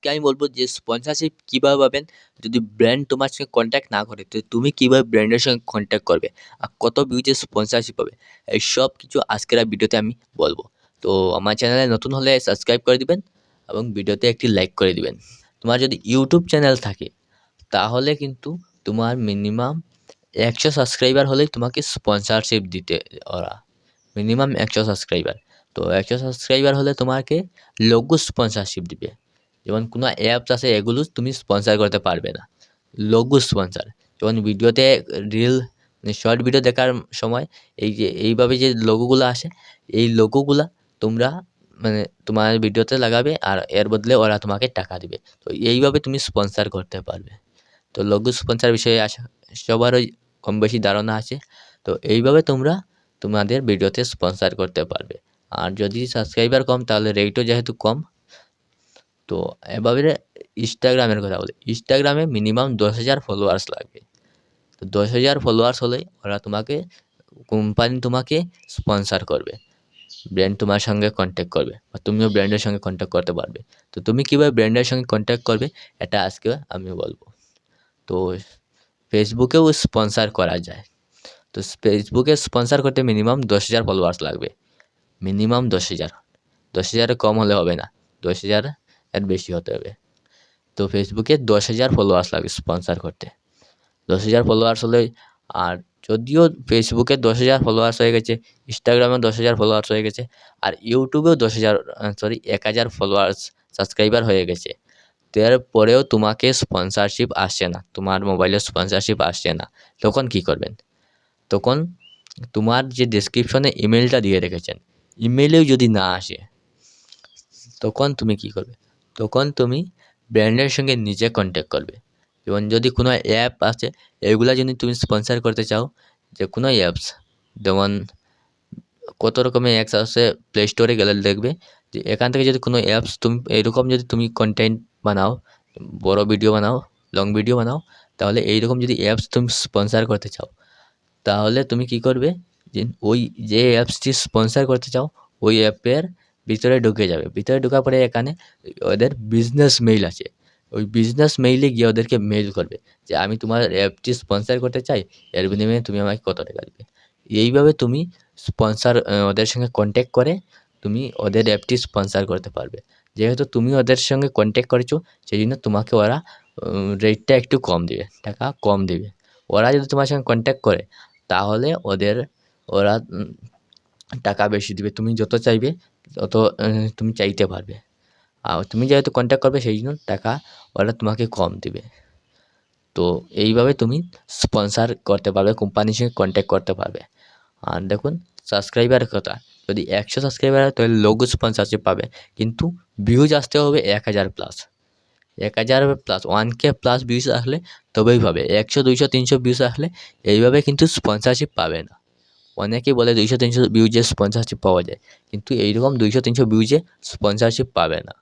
আজকে আমি বলবো যে স্পন্সরশিপ কিভাবে পাবেন। যদি ব্র্যান্ড তোমার সঙ্গে কন্ট্যাক্ট না করে তো তুমি কিভাবে ব্র্যান্ডের সঙ্গে কন্ট্যাক্ট করবে আর কত ভিউজে স্পন্সরশিপ পাবে, এই সব কিছু আজকের ভিডিওতে আমি বলবো। তো আমার চ্যানেলে নতুন হলে সাবস্ক্রাইব করে দিবেন এবং ভিডিওতে একটি লাইক করে দিবেন। তোমার যদি ইউটিউব চ্যানেল থাকে তাহলে কিন্তু তোমার মিনিমাম 100 সাবস্ক্রাইবার হলেই তোমাকে স্পন্সরশিপ দিতে ওরা, মিনিমাম 100 সাবস্ক্রাইবার। তো 100 সাবস্ক্রাইবার হলে তোমাকে লোগো স্পন্সরশিপ দিবে। যেমন কোনো অ্যাপস আছে এগুলো তুমি স্পন্সর করতে পারবে না, লোগো স্পন্সর। যেমন ভিডিওতে রিল শর্ট ভিডিও দেখার সময় এই যে এইভাবে যে লোগোগুলো আসে, এই লোগোগুলা তোমরা মানে তোমার ভিডিওতে লাগাবে আর এর বদলে ওরা তোমাকে টাকা দিবে। তো এইভাবে তুমি স্পন্সর করতে পারবে। তো লোগো স্পন্সর বিষয়ে সবারই কম বেশি ধারণা আছে। তো এইভাবে তোমরা তোমাদের ভিডিওতে স্পন্সর করতে পারবে। আর যদি সাবস্ক্রাইবার কম তাহলে রেটও যেহেতু কম। তো এভাবে ইনস্টাগ্রামের কথা বলি, ইনস্টাগ্রামে মিনিমাম 10,000 ফলোয়ার্স লাগবে। তো 10,000 ফলোয়ার্স হলেই ওরা তোমাকে, কোম্পানি তোমাকে স্পন্সর করবে, ব্র্যান্ড তোমার সঙ্গে কন্ট্যাক্ট করবে বা তুমিও ব্র্যান্ডের সঙ্গে কন্ট্যাক্ট করতে পারবে। তো তুমি কীভাবে ব্র্যান্ডের সঙ্গে কন্ট্যাক্ট করবে এটা আজকে আমি বলবো। তো ফেসবুকেও স্পন্সর করা যায়। তো ফেসবুকে স্পন্সর করতে মিনিমাম 10,000 ফলোয়ার্স লাগবে, মিনিমাম 10,000। 10,000-এর কম হলে হবে না, 10,000 এর বেশি হতে হবে। তো ফেসবুকে 10,000 ফলোয়ার্স লাগবে স্পন্সর করতে। 10,000 ফলোয়ার্স হলে, আর যদিও ফেসবুকে 10,000 ফলোয়ার্স হয়ে গেছে, ইনস্টাগ্রামেও 10,000 ফলোয়ার্স হয়ে গেছে, আর ইউটিউবেও 1,000 ফলোয়ার্স সাবস্ক্রাইবার হয়ে গেছে, তারপরেও তোমাকে স্পন্সরশিপ আসছে না, তোমার মোবাইলে স্পন্সরশিপ আসছে না, তখন কি করবেন? তখন তোমার যে ডেসক্রিপশনে ইমেলটা দিয়ে রেখেছেন, ইমেলেও যদি না আসে তখন তুমি কি করবে? তখন তুমি ব্র্যান্ডের সঙ্গে নিজে কন্ট্যাক্ট করবে। যেমন যদি কোনো অ্যাপ আছে, এগুলা যদি তুমি স্পন্সর করতে চাও, যে কোনো অ্যাপস, যেমন কত রকমের অ্যাপস আছে, প্লে স্টোরে গেলে দেখবে যে এখান থেকে যদি কোনো অ্যাপস তুমি এরকম যদি তুমি কন্টেন্ট বানাও, বড় ভিডিও বানাও, লং ভিডিও বানাও, তাহলে এইরকম যদি অ্যাপস তুমি স্পন্সর করতে চাও তাহলে তুমি কি করবে? যে ওই যে অ্যাপসটি স্পন্সর করতে চাও ওই অ্যাপের ভিতরে ঢুকে যাবে। ভিতরে ঢোকার পরে এখানে ওদের বিজনেস মেইল আছে, ওই বিজনেস মেইলে গিয়ে ওদেরকে মেইল করবে যে আমি তোমার অ্যাপটি স্পন্সর করতে চাই, এর বিনিময়ে তুমি আমাকে কত টাকা দেবে। এইভাবে তুমি স্পন্সর ওদের সঙ্গে কন্ট্যাক্ট করে তুমি ওদের অ্যাপটি স্পন্সর করতে পারবে। যেহেতু তুমি ওদের সঙ্গে কন্ট্যাক্ট করেছো সেই জন্য তোমাকে ওরা রেটটা একটু কম দেবে, টাকা কম দেবে। ওরা যদি তোমার সঙ্গে কন্ট্যাক্ট করে তাহলে ওরা টাকা বেশি দিবে, তুমি যত চাইবে তত তুমি চাইতে পারবে। আর তুমি যেহেতু কন্ট্যাক্ট করবে সেই জন্য টাকা ওরা তোমাকে কম দিবে। তো এইভাবে তুমি স্পন্সর করতে পারবে, কোম্পানির সঙ্গে কন্ট্যাক্ট করতে পারবে। আর দেখুন সাবস্ক্রাইবারের কথা, যদি 100 সাবস্ক্রাইবার হয় তাহলে লোগো স্পন্সরশিপ পাবে, কিন্তু ভিউজ আসতে হবে 1,000 plus, 1,000 plus 1K plus views আসলে তবেই পাবে। 100, 200, 300 ভিউজ আসলে এইভাবে কিন্তু স্পন্সরশিপ পাবে না। অনেকেই বলে 200-300 ভিউজে স্পন্সরশিপ পাওয়া যায়, কিন্তু এইরকম 200-300 ভিউজে স্পন্সরশিপ পাবে না।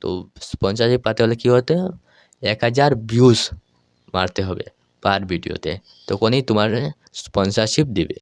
তো স্পন্সরশিপ পাতে হলে কী হতে হবে? 1,000 ভিউজ মারতে হবে পার ভিডিওতে, তখনই তোমার স্পন্সরশিপ দিবে।